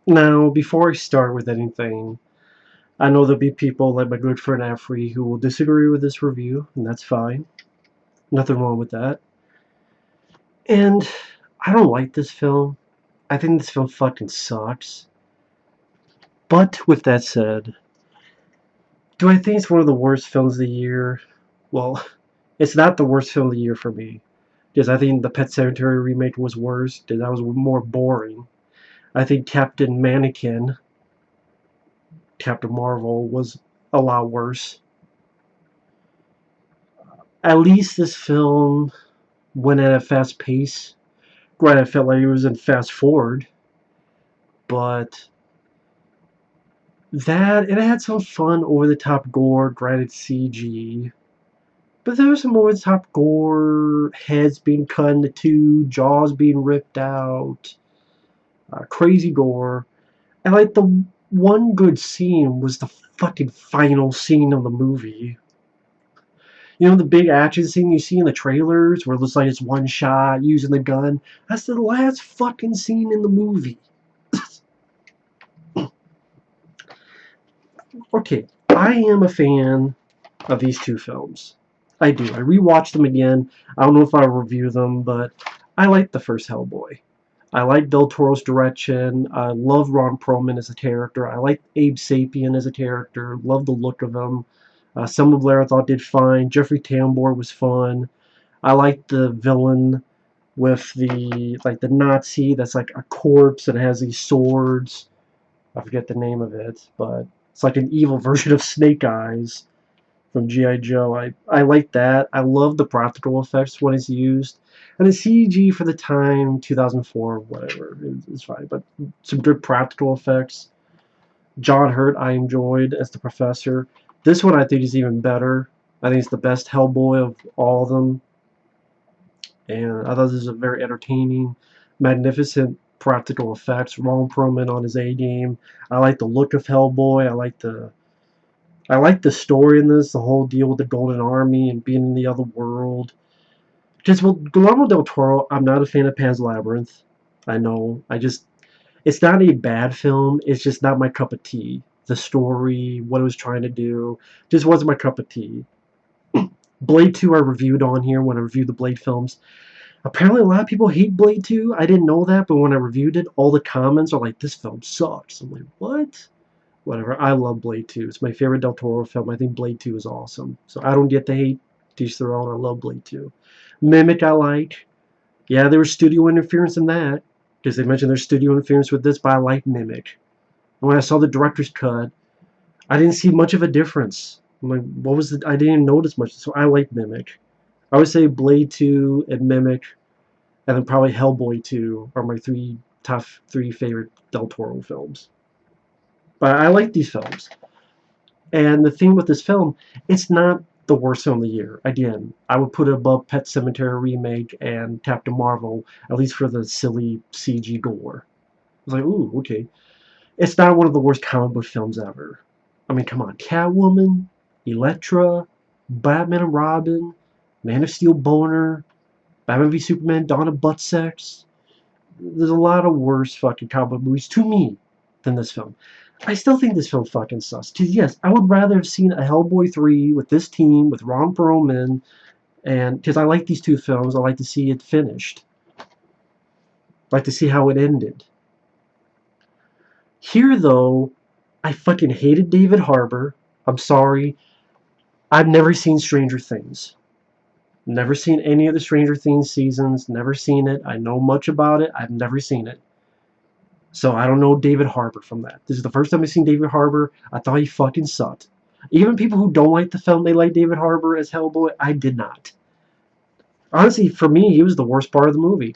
Now, before I start with anything, I know there'll be people like my good friend Afri who will disagree with this review, and that's fine. Nothing wrong with that. And I don't like this film. I think this film fucking sucks. But with that said, do I think it's one of the worst films of the year? Well, it's not the worst film of the year for me. Because I think the Pet Sematary remake was worse, because that was more boring. I think Captain Marvel, was a lot worse. At least this film went at a fast pace. Granted, I felt like it was in fast forward, but that it had some fun over the top gore, granted CG. But there was some over the top gore, heads being cut into two, jaws being ripped out, crazy gore. And like the one good scene was the fucking final scene of the movie. You know the big action scene you see in the trailers where it looks like it's one shot using the gun? That's the last fucking scene in the movie. Okay, I am a fan of these two films. I do. I rewatched them again. I don't know if I'll review them, but I like the first Hellboy. I like Del Toro's direction. I love Ron Perlman as a character. I like Abe Sapien as a character. Love the look of him. Selma Blair I thought did fine. Jeffrey Tambor was fun. I like the villain with the Nazi that's like a corpse and has these swords. I forget the name of it, but it's like an evil version of Snake Eyes from G.I. Joe. I like that. I love the practical effects when it's used. And the CG for the time, 2004, whatever, it's fine. But some good practical effects. John Hurt I enjoyed as the professor. This one I think is even better. I think it's the best Hellboy of all of them. And I thought this was a very entertaining, magnificent practical effects. Ron Perlman on his A game. I like the look of Hellboy. I like the story in this, the whole deal with the Golden Army and being in the other world. Just well, Guillermo del Toro, I'm not a fan of Pan's Labyrinth. I know. It's not a bad film. It's just not my cup of tea. The story, what it was trying to do, just wasn't my cup of tea. Blade 2 I reviewed on here when I reviewed the Blade films. Apparently a lot of people hate Blade 2. I didn't know that, but when I reviewed it, all the comments are like, this film sucks. I'm like, what? Whatever. I love Blade 2. It's my favorite Del Toro film. I think Blade 2 is awesome. So I don't get the hate. Teach their own. I love Blade 2. Mimic I like. Yeah, there was studio interference in that. Because they mentioned there's studio interference with this, but I like Mimic. And when I saw the director's cut, I didn't see much of a difference. I'm like, what was it? I didn't notice much. So I like Mimic. I would say Blade 2 and Mimic, and then probably Hellboy 2 are my three favorite Del Toro films. But I like these films. And the thing with this film, it's not the worst film of the year. Again, I would put it above Pet Sematary remake and Captain Marvel, at least for the silly CG gore. It's like, ooh, okay. It's not one of the worst comic book films ever. I mean, come on, Catwoman, Elektra, Batman and Robin, Man of Steel Boner, Batman v Superman, Dawn of Butt Sex. There's a lot of worse fucking comic book movies to me than this film. I still think this film fucking sucks. Cause yes, I would rather have seen a Hellboy 3 with this team, with Ron Perlman, and because I like these two films, I like to see it finished. I like to see how it ended. Here, though, I fucking hated David Harbour. I'm sorry. I've never seen Stranger Things. Never seen any of the Stranger Things seasons. Never seen it. I know much about it. I've never seen it. So I don't know David Harbour from that. This is the first time I've seen David Harbour. I thought he fucking sucked. Even people who don't like the film, they like David Harbour as Hellboy. I did not. Honestly, for me, he was the worst part of the movie.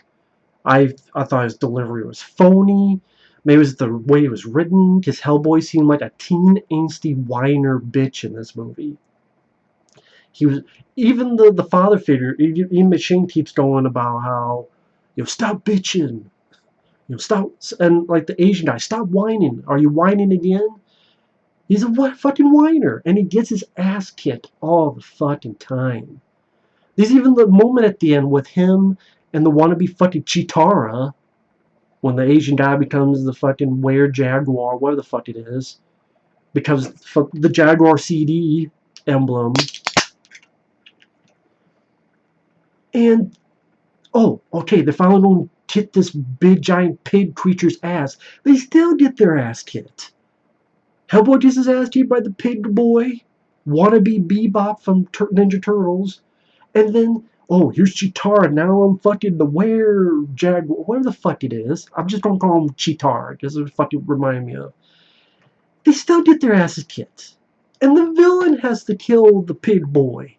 I thought his delivery was phony. Maybe it was the way it was written, because Hellboy seemed like a teen angsty whiner bitch in this movie. He was even the father figure. Even McShane keeps going about how, stop bitching. Stop, and like the Asian guy, stop whining. Are you whining again? He's a fucking whiner, and he gets his ass kicked all the fucking time. There's even the moment at the end with him and the wannabe fucking Chitara. When the Asian guy becomes the fucking were-jaguar, whatever the fuck it is, becomes the Jaguar CD emblem. And, oh, okay, they finally don't kick this big giant pig creature's ass. They still get their ass kicked. Hellboy gets his ass kicked by the pig boy, wannabe Bebop from Ninja Turtles, and then, oh, here's Cheetara, now I'm fucking the were-jaguar, whatever the fuck it is. I'm just gonna call him Cheetara, because it fucking remind me of. They still get their asses kicked. And the villain has to kill the pig boy.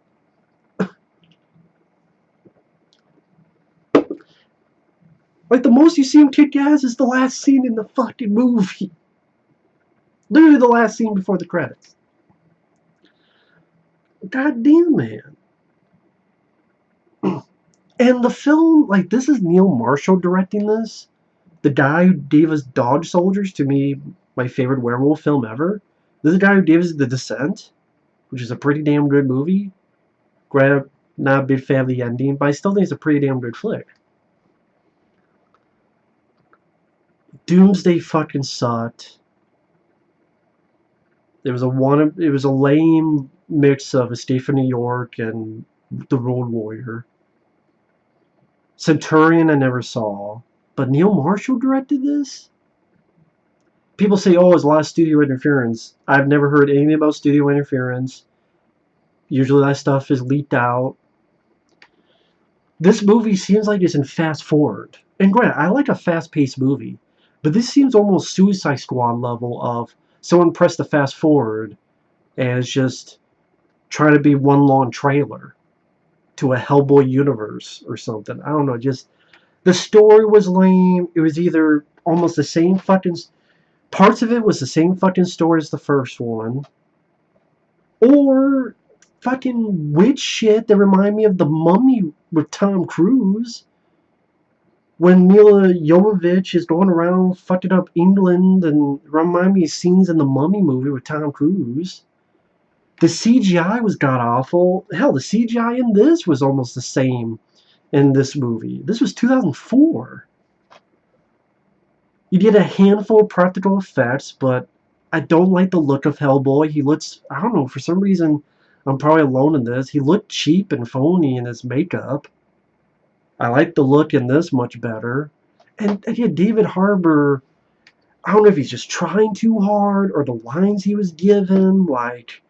Like, the most you see him kick ass is the last scene in the fucking movie. Literally the last scene before the credits. God damn, man. And the film, like, this is Neil Marshall directing this. The guy who gave us Dog Soldiers, to me, my favorite werewolf film ever. This is the guy who gave us The Descent, which is a pretty damn good movie. Granted, not a big fan of the ending, but I still think it's a pretty damn good flick. Doomsday fucking sucked. It was a lame mix of Escape from New York and The Road Warrior. Centurion I never saw, but Neil Marshall directed this? People say, oh, there's a lot of studio interference. I've never heard anything about studio interference. Usually that stuff is leaked out. This movie seems like it's in fast forward. And granted, I like a fast-paced movie, but this seems almost Suicide Squad level of someone pressed the fast forward and it's just trying to be one long trailer to a Hellboy universe or something. I don't know, just the story was lame. It was either almost the same fucking parts of it was the same fucking story as the first one, or fucking witch shit that remind me of The Mummy with Tom Cruise. When Milla Jovovich is going around fucking up England and remind me of scenes in The Mummy movie with Tom Cruise. The CGI was god awful. Hell, the CGI in this was almost the same in this movie. This was 2004. You get a handful of practical effects, but I don't like the look of Hellboy. He looks, I don't know, for some reason, I'm probably alone in this. He looked cheap and phony in his makeup. I like the look in this much better. And yeah, David Harbour, I don't know if he's just trying too hard or the lines he was given, like,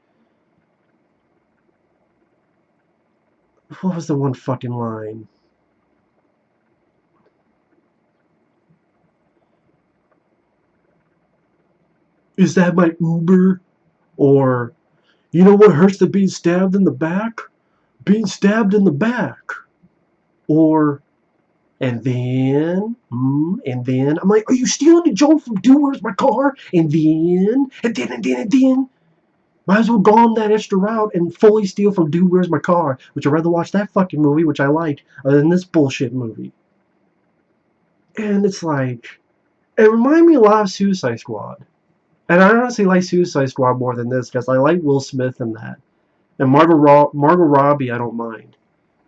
what was the one fucking line? Is that my Uber? Or, you know what hurts than being stabbed in the back? Being stabbed in the back. Or, and then, I'm like, are you stealing the joke from Dude, Where's My Car? And then, might as well go on that extra route and fully steal from Dude, Where's My Car? Which I'd rather watch that fucking movie, which I liked, other than this bullshit movie. And it's like, it reminded me a lot of Suicide Squad. And I honestly like Suicide Squad more than this, because I like Will Smith in that. And Margot Robbie, I don't mind.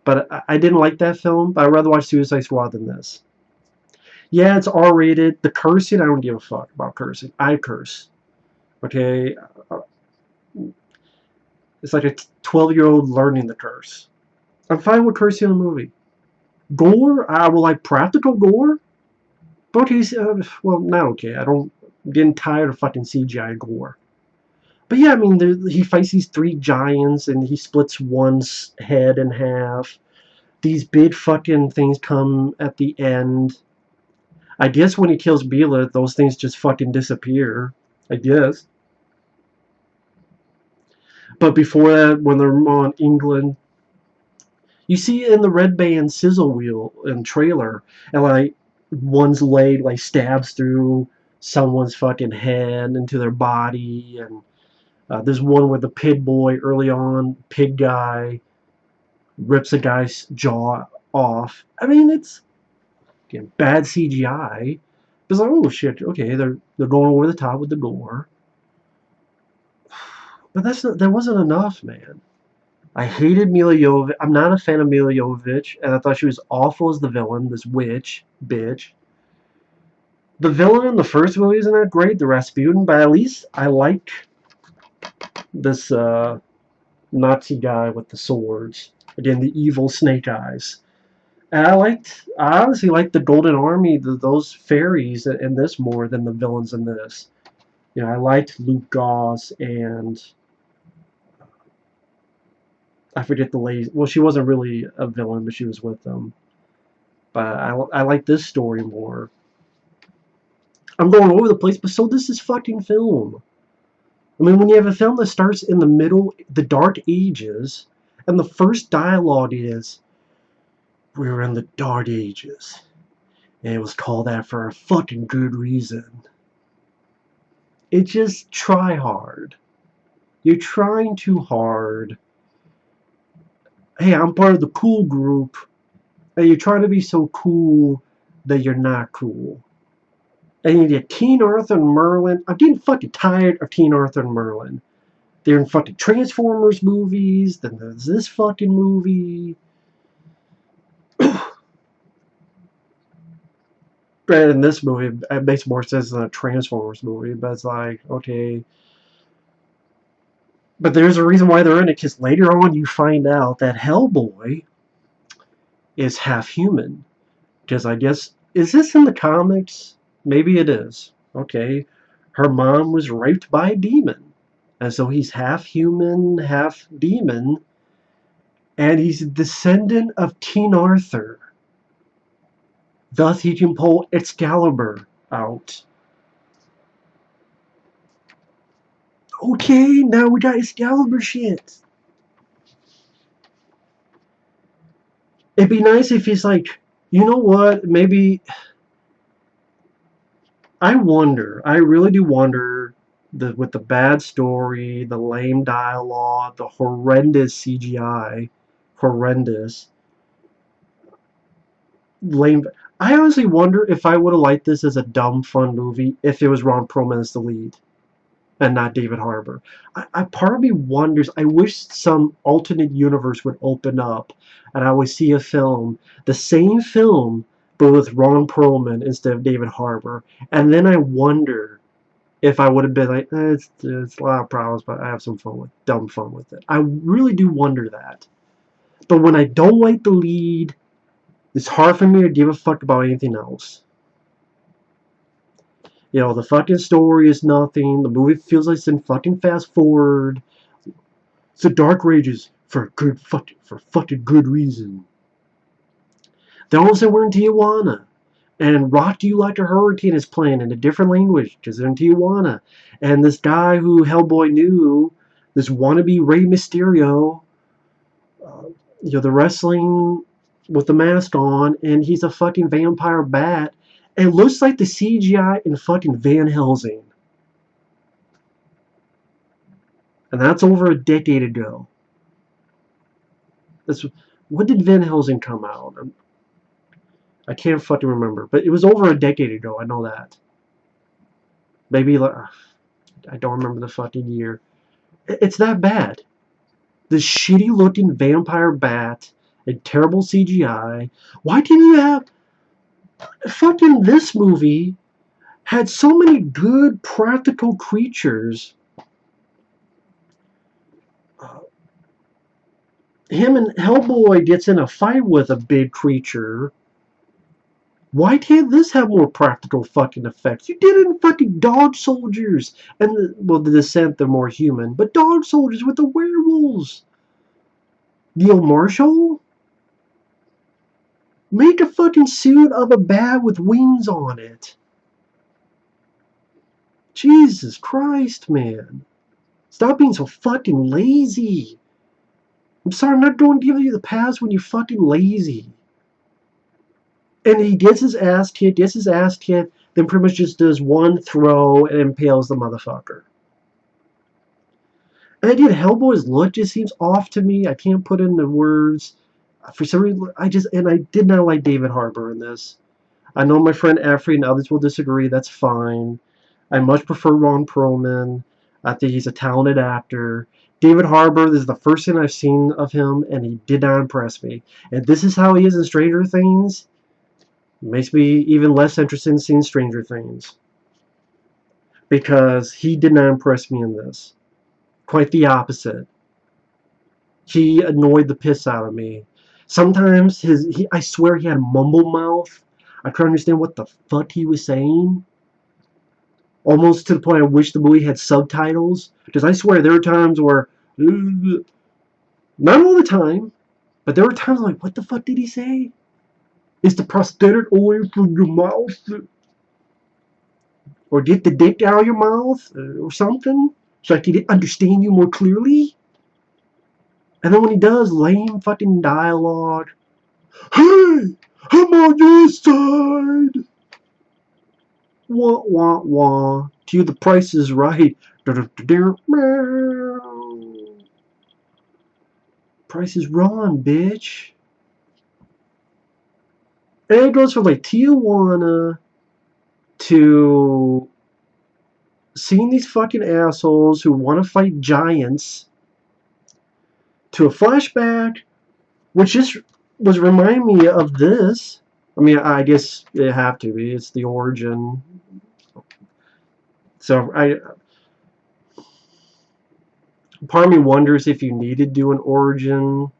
But I didn't like that film, but I'd rather watch Suicide Squad than this. Yeah, it's R-rated. The cursing, I don't give a fuck about cursing. I curse. Okay? It's like a 12-year-old learning to curse. I'm fine with cursing in a movie. Gore, I will like practical gore. But okay, well, not okay. I'm getting tired of fucking CGI gore. But yeah, I mean, he fights these three giants and he splits one's head in half. These big fucking things come at the end. I guess when he kills Milla, those things just fucking disappear. I guess. But before that, when they're on England, you see it in the Red Band sizzle wheel and trailer, and like one's leg like stabs through someone's fucking head into their body, and there's one where the pig boy early on, pig guy, rips a guy's jaw off. I mean, it's again, bad CGI. It's like, oh shit, okay, they're going over the top with the gore. But that wasn't enough, man. I hated Milla Jovovich. I'm not a fan of Milla Jovovich, and I thought she was awful as the villain, this witch bitch. The villain in the first movie isn't that great, the Rasputin, but at least I like this Nazi guy with the swords. Again, the evil snake eyes. And I honestly liked the Golden Army, those fairies in this more than the villains in this. You know, I liked Luke Goss and I forget the lady. Well, she wasn't really a villain, but she was with them. But I like this story more. I'm going over the place, but so does this fucking film. I mean, when you have a film that starts in the middle, the Dark Ages, and the first dialogue is, "We were in the Dark Ages," and it was called that for a fucking good reason. It just try hard. You're trying too hard. Hey, I'm part of the cool group, and you're trying to be so cool that you're not cool. And you get Teen Arthur and Merlin. I'm getting fucking tired of Teen Arthur and Merlin. They're in fucking Transformers movies. Then there's this fucking movie. But in this movie, it makes more sense than a Transformers movie. But it's like, okay. But there's a reason why they're in it, because later on you find out that Hellboy is half human. Because I guess, is this in the comics? Maybe it is. Okay. Her mom was raped by a demon. And so he's half human, half demon. And he's a descendant of King Arthur. Thus he can pull Excalibur out. Okay, now we got Excalibur shit. It'd be nice if he's like, you know what, maybe... I really do wonder, with the bad story, the lame dialogue, the horrendous CGI, horrendous, lame... I honestly wonder if I would have liked this as a dumb, fun movie if it was Ron Perlman as the lead and not David Harbour. Part of me wonders, I wish some alternate universe would open up and I would see a film, the same film, but with Ron Perlman instead of David Harbour. And then I wonder if I would have been like, it's a lot of problems, but I have some fun with dumb fun with it. I really do wonder that. But when I don't like the lead, it's hard for me to give a fuck about anything else. You know, the fucking story is nothing. The movie feels like it's in fucking fast forward. It's the Dark Ages for fucking good reason. Then all of a sudden we're in Tijuana. And Rock You Like a Hurricane is playing in a different language because they're in Tijuana. And this guy who Hellboy knew, this wannabe Rey Mysterio, you know, the wrestling with the mask on, and he's a fucking vampire bat. And it looks like the CGI in fucking Van Helsing. And that's over a decade ago. When did Van Helsing come out? I can't fucking remember. But it was over a decade ago, I know that. Maybe, I don't remember the fucking year. It's that bad. This shitty looking vampire bat and terrible CGI. Why didn't you have... Fucking this movie had so many good practical creatures. Him and Hellboy gets in a fight with a big creature. Why can't this have more practical fucking effects? You did it in fucking Dog Soldiers. And, the Descent, they're more human. But Dog Soldiers with the werewolves. Neil Marshall? Make a fucking suit of a bat with wings on it. Jesus Christ, man. Stop being so fucking lazy. I'm sorry, I'm not going to give you the pass when you're fucking lazy. And he gets his ass kicked, then pretty much just does one throw and impales the motherfucker. And again, Hellboy's look just seems off to me. I can't put in the words. For some reason, I did not like David Harbour in this. I know my friend Effrey and others will disagree. That's fine. I much prefer Ron Perlman. I think he's a talented actor. David Harbour, this is the first thing I've seen of him, and he did not impress me. And this is how he is in Stranger Things. Makes me even less interested in seeing Stranger Things. Because he did not impress me in this. Quite the opposite. He annoyed the piss out of me. Sometimes I swear he had a mumble mouth. I couldn't understand what the fuck he was saying. Almost to the point I wish the movie had subtitles. Because I swear there were times where, not all the time, but there were times like, what the fuck did he say? Is the prosthetic away from your mouth? Or get the dick out of your mouth? Or something? So I could understand you more clearly? And then when he does lame fucking dialogue, hey, I'm on your side. Wah wah wah. To you, the price is right. Price is wrong, bitch. And it goes from like Tijuana to seeing these fucking assholes who want to fight giants to a flashback, which just was reminding me of this. I mean, I guess it have to be. It's the origin. So part of me wonders if you need to do an origin,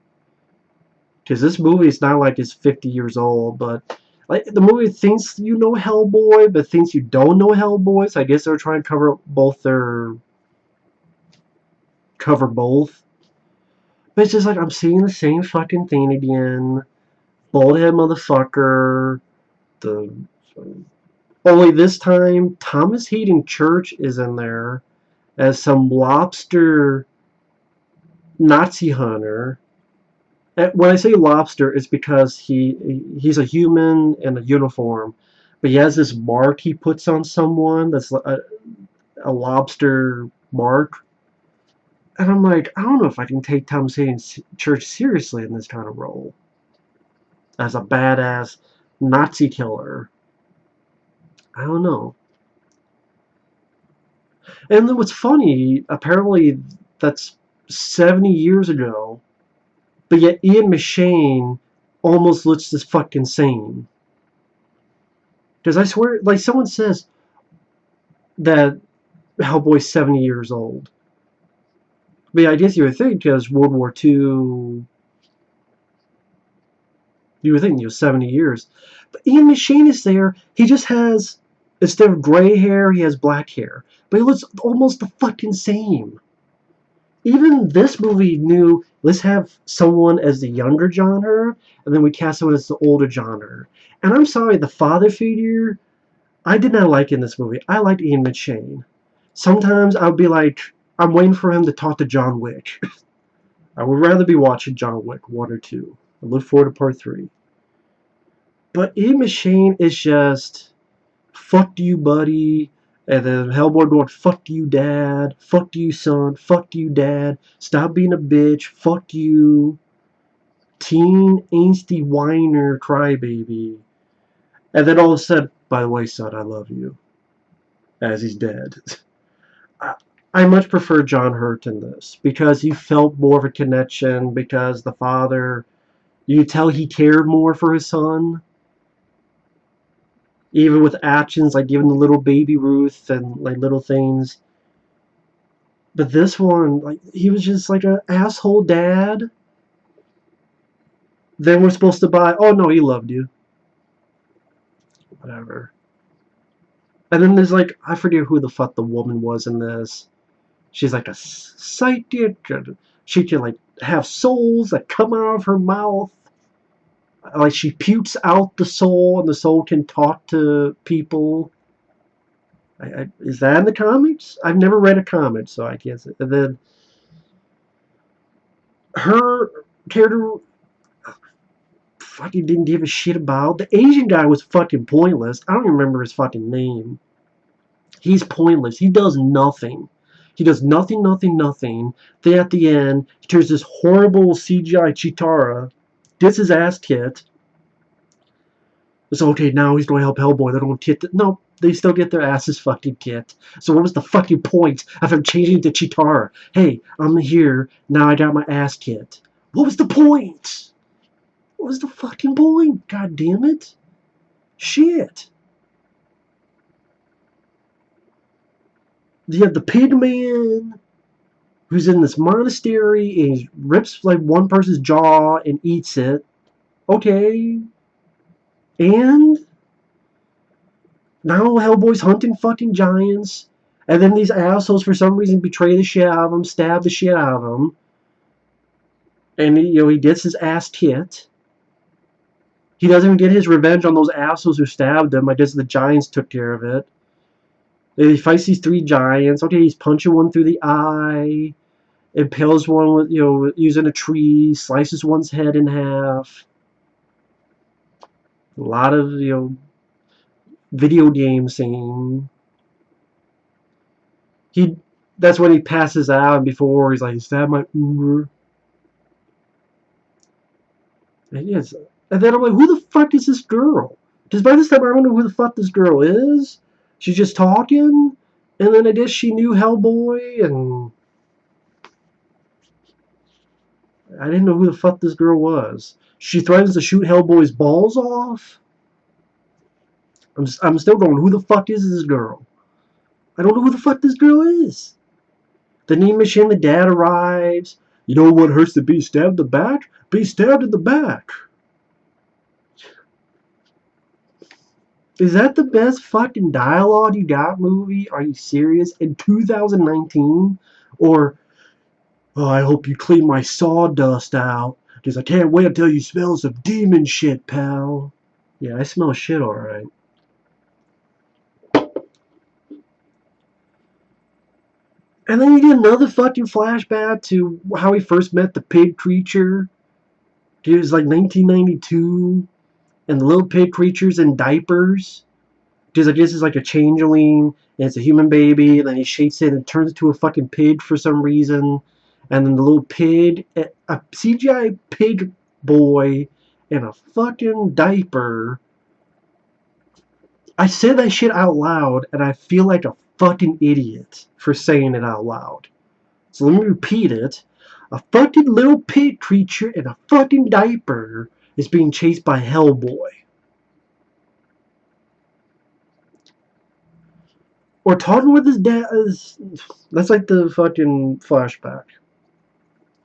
because this movie is not like it's 50 years old, but like the movie thinks you know Hellboy, but thinks you don't know Hellboy. So I guess they're trying to cover both. But it's just like I'm seeing the same fucking thing again. Bald head motherfucker. The only this time Thomas Haden Church is in there as some lobster Nazi hunter. When I say lobster, it's because he's a human in a uniform, but he has this mark he puts on someone that's a lobster mark. And I'm like, I don't know if I can take Thomas Haden Church seriously in this kind of role as a badass Nazi killer. I don't know. And then what's funny, apparently that's 70 years ago, but yet Ian McShane almost looks the fucking same. Because I swear, like someone says that Hellboy's 70 years old. But yeah, I guess you would think because World War II, you would think he was 70 years. But Ian McShane is there. He just has, instead of gray hair, he has black hair. But he looks almost the fucking same. Even this movie knew, let's have someone as the younger John Hurt, and then we cast someone as the older John Hurt. And I'm sorry, the father figure, I did not like in this movie. I liked Ian McShane. Sometimes I'll be like, I'm waiting for him to talk to John Wick. I would rather be watching John Wick 1 or 2. I look forward to part 3. But Ian McShane is just, fuck you, buddy. And then Hellboy going, fuck you, dad. Fuck you, son. Fuck you, dad. Stop being a bitch. Fuck you. Teen, angsty, whiner, crybaby. And then all of a sudden, by the way, son, I love you. As he's dead. I much prefer John Hurt in this because he felt more of a connection because the father, you could tell he cared more for his son. Even with actions like giving the little baby Ruth and like little things. But this one, like he was just like an asshole dad. Then we're supposed to buy, oh no, he loved you. Whatever. And then there's like, I forget who the fuck the woman was in this. She's like a psychic. She can like have souls that come out of her mouth. Like she pukes out the soul, and the soul can talk to people. Is that in the comics? I've never read a comic, so I guess. And then her character fucking didn't give a shit about. The Asian guy was fucking pointless. I don't remember his fucking name. He's pointless. He does nothing. He does nothing, nothing, nothing. Then at the end, he turns this horrible CGI Chitara, gets his ass kicked. It's okay, now he's going to help Hellboy. They don't kick it. No, they still get their asses fucking kicked. So what was the fucking point of him changing to Chitara? Hey, I'm here. Now I got my ass kicked. What was the point? What was the fucking point? God damn it. Shit. You have the pig man who's in this monastery and he rips like one person's jaw and eats it. Okay. And now Hellboy's hunting fucking giants. And then these assholes for some reason betray the shit out of him, stab the shit out of him. And he gets his ass kicked. He doesn't even get his revenge on those assholes who stabbed him. I guess the giants took care of it. He fights these 3 giants. Okay, he's punching one through the eye. Impales one with, using a tree. Slices one's head in half. A lot of, video game scene. That's when he passes out, and before he's like, "Is that my Uber?" And then I'm like, who the fuck is this girl? Because by this time I don't know who the fuck this girl is. She's just talking, and then I guess she knew Hellboy, and I didn't know who the fuck this girl was. She threatens to shoot Hellboy's balls off. I'm still going, who the fuck is this girl? I don't know who the fuck this girl is. The name machine, the dad arrives. You know what hurts to be stabbed in the back? Be stabbed in the back. Is that the best fucking dialogue you got, movie? Are you serious? In 2019? Or, oh, I hope you clean my sawdust out, because I can't wait until you smell some demon shit, pal. Yeah, I smell shit alright. And then you get another fucking flashback to how he first met the pig creature. It was like 1992, and the little pig creature's in diapers. Because I guess it's like a changeling, and it's a human baby, and then he shakes it and turns into a fucking pig for some reason. And then the little pig, a CGI pig boy in a fucking diaper. I said that shit out loud, and I feel like a fucking idiot for saying it out loud. So let me repeat it. A fucking little pig creature in a fucking diaper is being chased by Hellboy. Or talking with his dad. That's like the fucking flashback.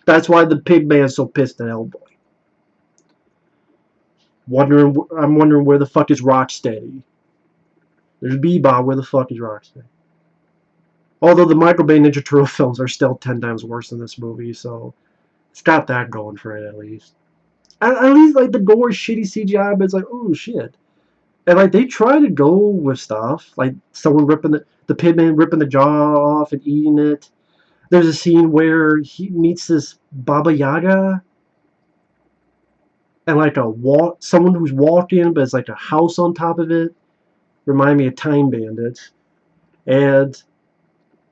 That's why the pig man's so pissed at Hellboy. I'm wondering where the fuck is Rocksteady. There's Bebop. Where the fuck is Rocksteady? Although the Michael Bay Ninja Turtle films are still 10 times worse than this movie, so it's got that going for it at least. At least like the gore shitty CGI, but it's like, oh shit. And like they try to go with stuff like someone ripping the pig man ripping the jaw off and eating it. There's a scene where he meets this Baba Yaga and like someone who's walking, but it's like a house on top of it. Remind me of Time Bandits. And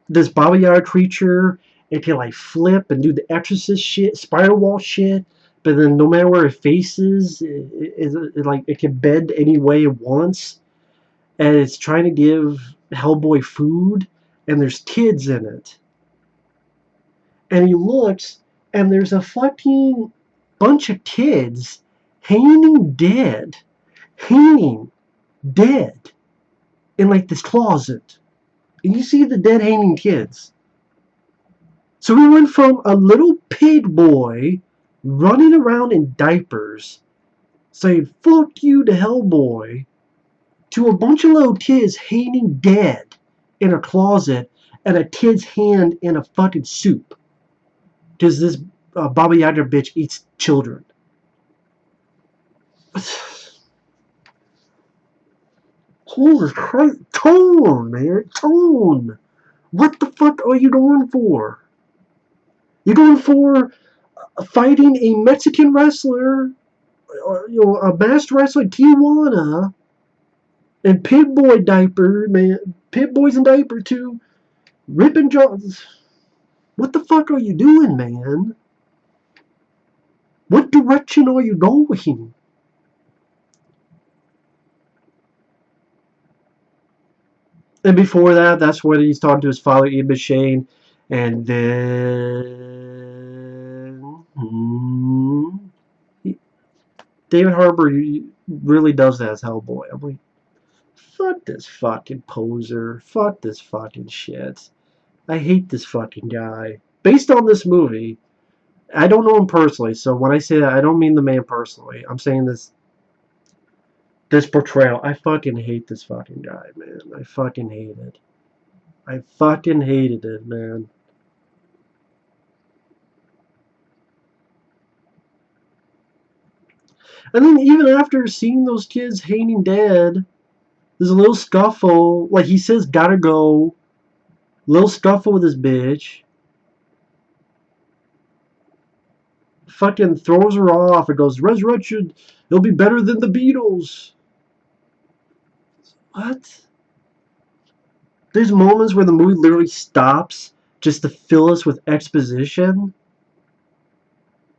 this Baba Yaga creature, it can like flip and do the Exorcist shit, spiral wall shit. But then no matter where it faces, it can bend any way it wants. And it's trying to give Hellboy food, and there's kids in it. And he looks, and there's a fucking bunch of kids hanging dead in like this closet. And you see the dead hanging kids. So we went from a little pig boy running around in diapers saying fuck you to Hellboy to a bunch of little kids hanging dead in a closet and a kid's hand in a fucking soup. Because this Baba Yaga bitch eats children. Holy Christ. Tone, man. Tone. What the fuck are you going for? You're going for fighting a Mexican wrestler, a masked wrestler, Tijuana, and Pig Boy diaper, man. Pig Boy's in diaper too. Ripping jaws. What the fuck are you doing, man? What direction are you going? And before that, that's when he's talking to his father, Ian McShane, and then David Harbour really does that as Hellboy. I'm like, fuck this fucking poser. Fuck this fucking shit. I hate this fucking guy. Based on this movie, I don't know him personally, so when I say that, I don't mean the man personally. I'm saying this portrayal. I fucking hate this fucking guy, man. I fucking hate it. I fucking hated it, man. And then even after seeing those kids hanging dead, there's a little scuffle. Like he says, gotta go. Little scuffle with his bitch. Fucking throws her off. It goes, resurrection. It'll be better than the Beatles. What? There's moments where the movie literally stops just to fill us with exposition.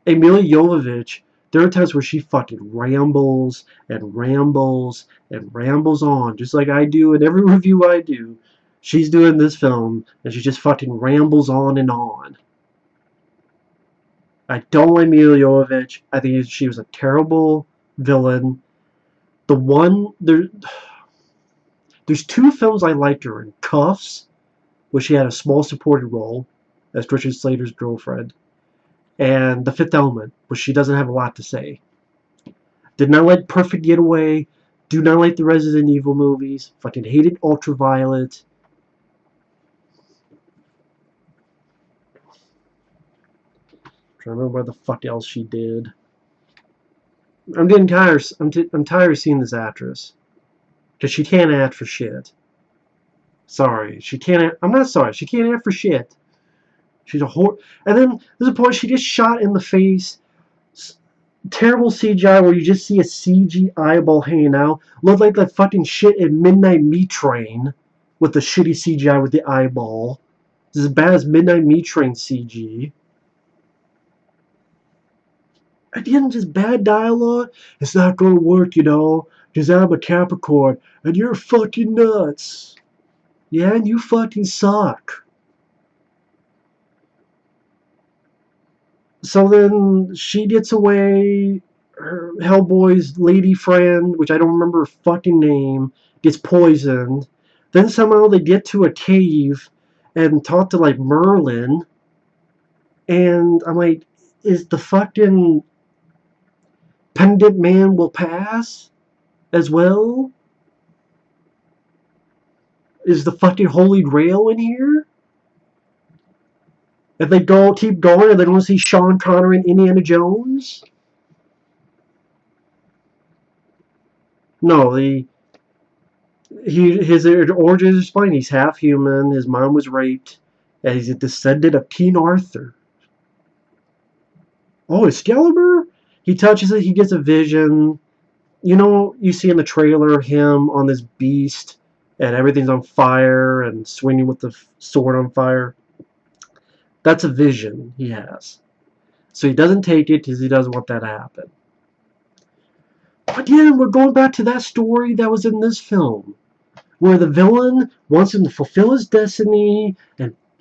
Milla Jovovich, there are times where she fucking rambles and rambles and rambles on, just like I do in every review I do. She's doing this film, and she just fucking rambles on and on. I don't like Milla Jovovich. I think she was a terrible villain. There's two films I liked her in. Cuffs, where she had a small supporting role as Christian Slater's girlfriend, and The Fifth Element, where she doesn't have a lot to say. Did not like Perfect Getaway. Do not like the Resident Evil movies. Fucking hated Ultraviolet. Trying to remember what the fuck else she did. I'm getting tired. I'm tired of seeing this actress because she can't act for shit. Sorry, she can't. I'm not sorry. She can't act for shit. She's a whore. And then there's a point she gets shot in the face. Terrible CGI where you just see a CG eyeball hanging out. Looked like that fucking shit in Midnight Meat Train with the shitty CGI with the eyeball. This is as bad as Midnight Meat Train CG. Again, just bad dialogue. It's not gonna work, you know, because I'm a Capricorn and you're fucking nuts. Yeah, and you fucking suck. So then she gets away. Her Hellboy's lady friend, which I don't remember her fucking name, gets poisoned. Then somehow they get to a cave and talk to like Merlin. And I'm like, is the fucking pendant man will pass as well? Is the fucking Holy Grail in here? If they keep going, are they going to see Sean Connery and Indiana Jones? No, his origin is fine. He's half human. His mom was raped, and he's a descendant of King Arthur. Oh, Excalibur? He touches it. He gets a vision. You know, you see in the trailer him on this beast, and everything's on fire and swinging with the sword on fire. That's a vision he has. So he doesn't take it because he doesn't want that to happen. Again, we're going back to that story that was in this film, where the villain wants him to fulfill his destiny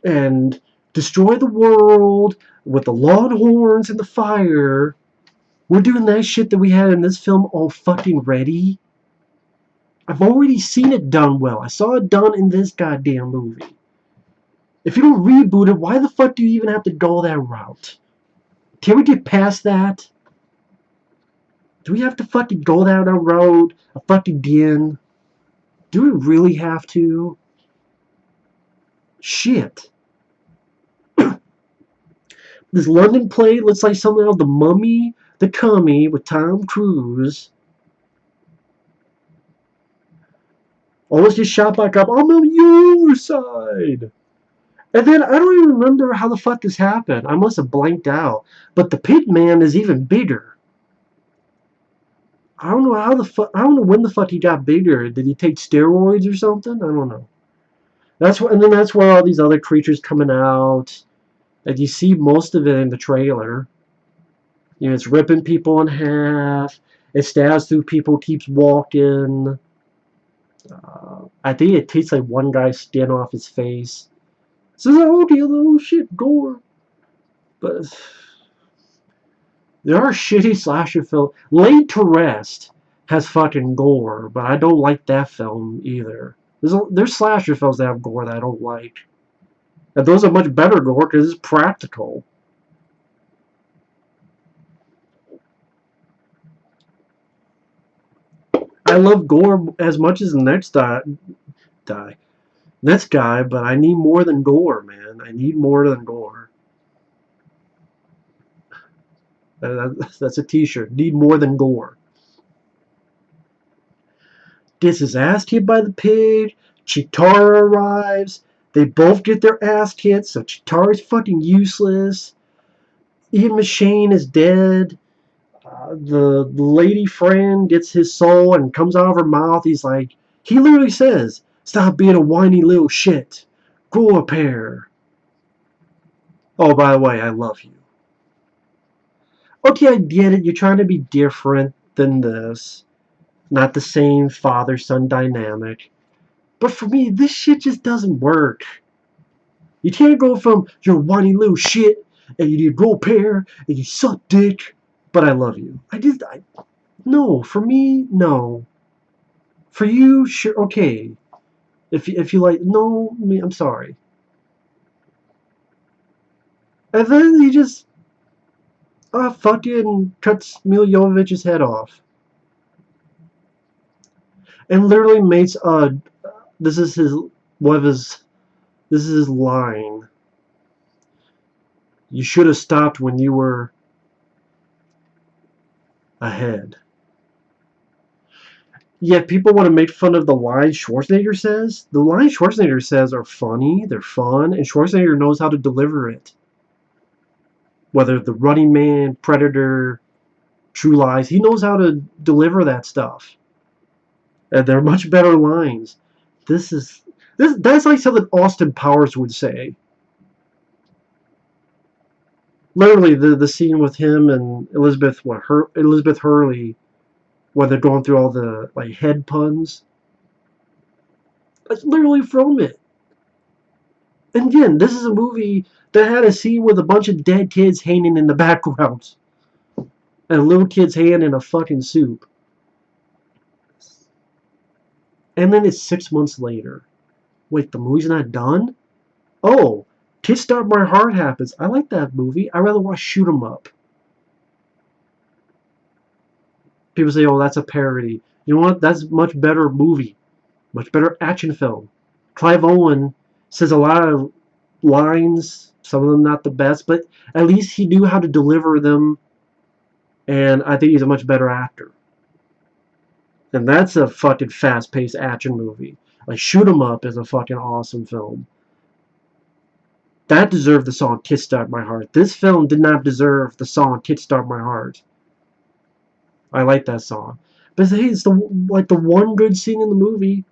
and destroy the world with the longhorns and the fire. We're doing that shit that we had in this film all fucking ready. I've already seen it done well. I saw it done in this goddamn movie. If you don't reboot it, why the fuck do you even have to go that route? Can we get past that? Do we have to fucking go down that road a fucking again? Do we really have to? Shit. This London play looks like something out of The Mummy, The Cummy with Tom Cruise. Almost just shot back up. I'm on your side. And then I don't even remember how the fuck this happened. I must have blanked out. But the Pit Man is even bigger. I don't know how the fuck. I don't know when the fuck he got bigger. Did he take steroids or something? I don't know. And then that's where all these other creatures coming out. And you see most of it in the trailer. You know, it's ripping people in half. It stabs through people, keeps walking. I think it takes like one guy's skin off his face. So it's like, okay, oh shit, gore. But there are shitty slasher films. Laid to Rest. has fucking gore, but I don't like that film either. There's slasher films that have gore that I don't like. And those are much better gore because it's practical. I love gore as much as the next guy, but I need more than gore, man. I need more than gore. That's a T-shirt. Need more than gore. Gets his ass kicked by the pig. Chitara arrives. They both get their ass kicked, so Chitara's fucking useless. Even McShane is dead. The lady friend gets his soul and comes out of her mouth. He literally says, "Stop being a whiny little shit. Grow a pair." Oh, by the way, I love you. Okay, I get it. You're trying to be different than this. Not the same father-son dynamic. But for me, this shit just doesn't work. You can't go from you're a whiny little shit and you need to grow a pair and you suck dick, but I love you. No, for me, no. For you, sure, okay. If you like, no, I'm sorry. And then he just fucking cuts Milla Jovovich's head off, and literally makes this is his one of his this is his line. You should have stopped when you were ahead. Yet people want to make fun of the lines Schwarzenegger says. The lines Schwarzenegger says are funny, they're fun, and Schwarzenegger knows how to deliver it. Whether the Running Man, Predator, True Lies, he knows how to deliver that stuff. And they're much better lines. That's like something Austin Powers would say. Literally, the scene with him and Elizabeth Hurley, where they're going through all the like head puns. That's literally from it. And again, this is a movie that had a scene with a bunch of dead kids hanging in the background. And a little kid's hand in a fucking soup. And then it's 6 months later. Wait, the movie's not done? Oh, Kiss Start My Heart happens. I like that movie. I'd rather watch Shoot 'em Up. People say, oh, that's a parody. You know what? That's a much better movie. Much better action film. Clive Owen says a lot of lines, some of them not the best, but at least he knew how to deliver them, and I think he's a much better actor. And that's a fucking fast-paced action movie. Like, Shoot 'em Up is a fucking awesome film. That deserved the song Kickstart My Heart. This film did not deserve the song Kickstart My Heart. I like that song. But hey, it's the one good scene in the movie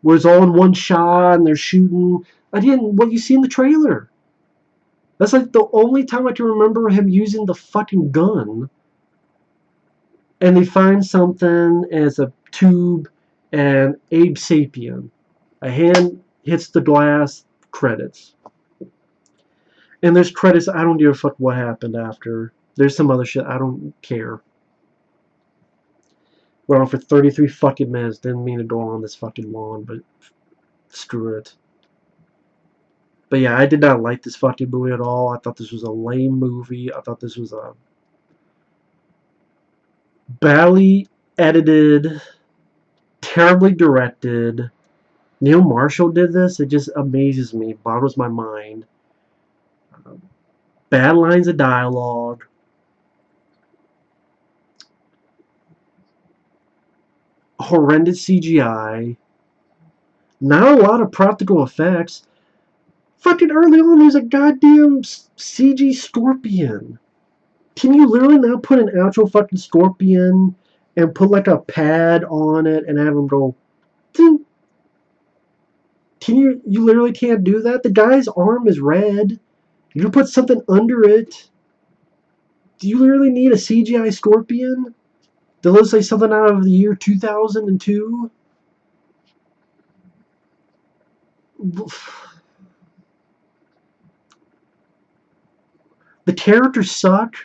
where it's all in one shot and they're shooting. Again, what you see in the trailer. That's like the only time I can remember him using the fucking gun. And they find something as a tube and Abe Sapien. A hand hits the glass, credits. And there's credits, I don't give a fuck what happened after. There's some other shit, I don't care. We're on for 33 fucking minutes. Didn't mean to go on this fucking long, but screw it. But yeah, I did not like this fucking movie at all. I thought this was a lame movie. I thought this was a badly edited, terribly directed. Neil Marshall did this. It just amazes me. Boggles my mind. Bad lines of dialogue. Horrendous CGI. Not a lot of practical effects. Fucking early on, there's a goddamn CG scorpion. Can you literally not put an actual fucking scorpion and put like a pad on it and have him go? Ding? Can you literally can't do that? The guy's arm is red. You put something under it. Do you literally need a CGI scorpion that looks like something out of the year 2002? The characters suck.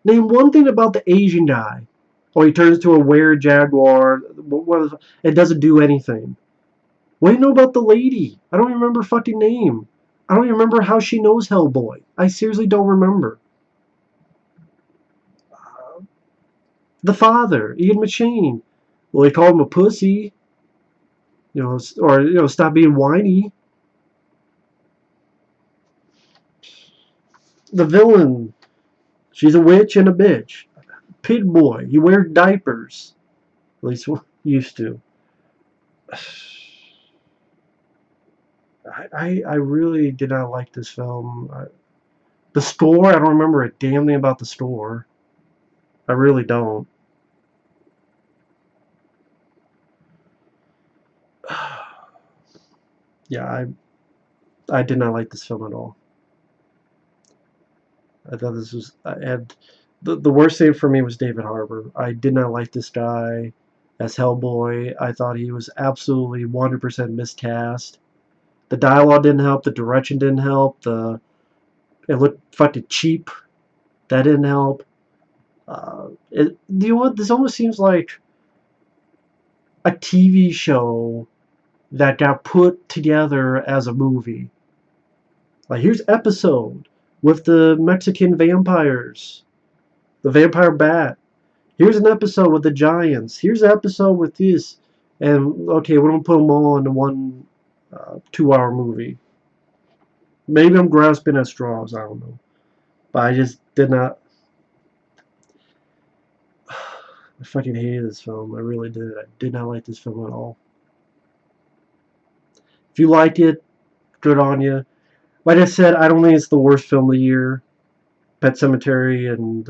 Name one thing about the Asian guy. Or he turns to a were-jaguar. It doesn't do anything. What do you know about the lady? I don't remember her fucking name. I don't even remember how she knows Hellboy. I seriously don't remember. The father, Ian McShane. Well, they call him a pussy. Or stop being whiny. The villain, she's a witch and a bitch. Pig boy, he wears diapers. At least used to. I really did not like this film. The score, I don't remember a damn thing about the score. I really don't. Yeah, I did not like this film at all. I thought this was and the worst thing for me was David Harbour. I did not like this guy as Hellboy. I thought he was absolutely 100% miscast. The dialogue didn't help. The direction didn't help. It looked fucking cheap. That didn't help. You know what? This almost seems like a TV show that got put together as a movie. Like, here's episode with the Mexican vampires, the vampire bat. Here's an episode with the giants. Here's an episode with this. And, okay, we're going to put them all into one 2-hour movie. Maybe I'm grasping at straws, I don't know. But I just did not. I fucking hated this film. I really did. I did not like this film at all. If you liked it, good on you. Like I said, I don't think it's the worst film of the year. Pet Sematary and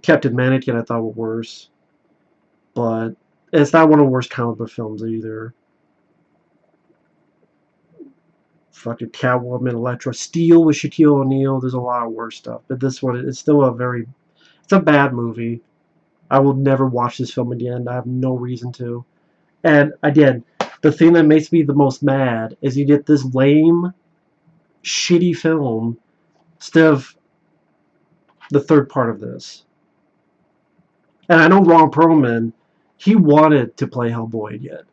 Captain Mannequin I thought were worse. But it's not one of the worst comic book films either. Fucking Catwoman, Elektra, Steel with Shaquille O'Neal. There's a lot of worse stuff. But this one, it's still it's a bad movie. I will never watch this film again. I have no reason to. And again, the thing that makes me the most mad is you get this lame, shitty film instead of the third part of this. And I know Ron Perlman, he wanted to play Hellboy again.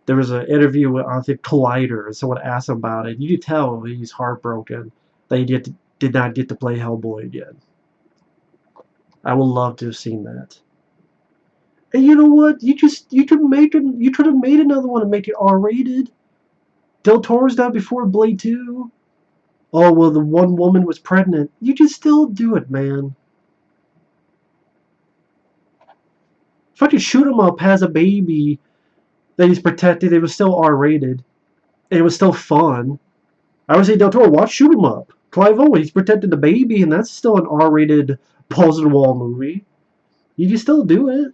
There was an interview with, I think, Collider, and someone asked him about it. You could tell he's heartbroken that he did not get to play Hellboy again. I would love to have seen that. And you know what? You could have made another one and make it R-rated. Del Toro's done before Blade 2. Oh, well, the one woman was pregnant. You can still do it, man. Fucking Shoot 'em Up has a baby that he's protected. It was still R-rated. And it was still fun. I would say Del Toro, watch Shoot 'em Up. Clive Owen, he's protected the baby, and that's still an R-rated balls-to-the-wall movie. You can still do it.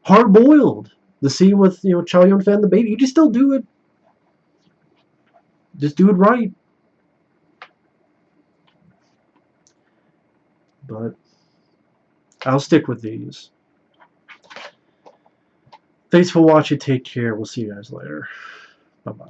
Hard Boiled. The scene with, Chow Yun-fat and the baby. You can still do it. Just do it right. But I'll stick with these. Thanks for watching. Take care. We'll see you guys later. Bye-bye.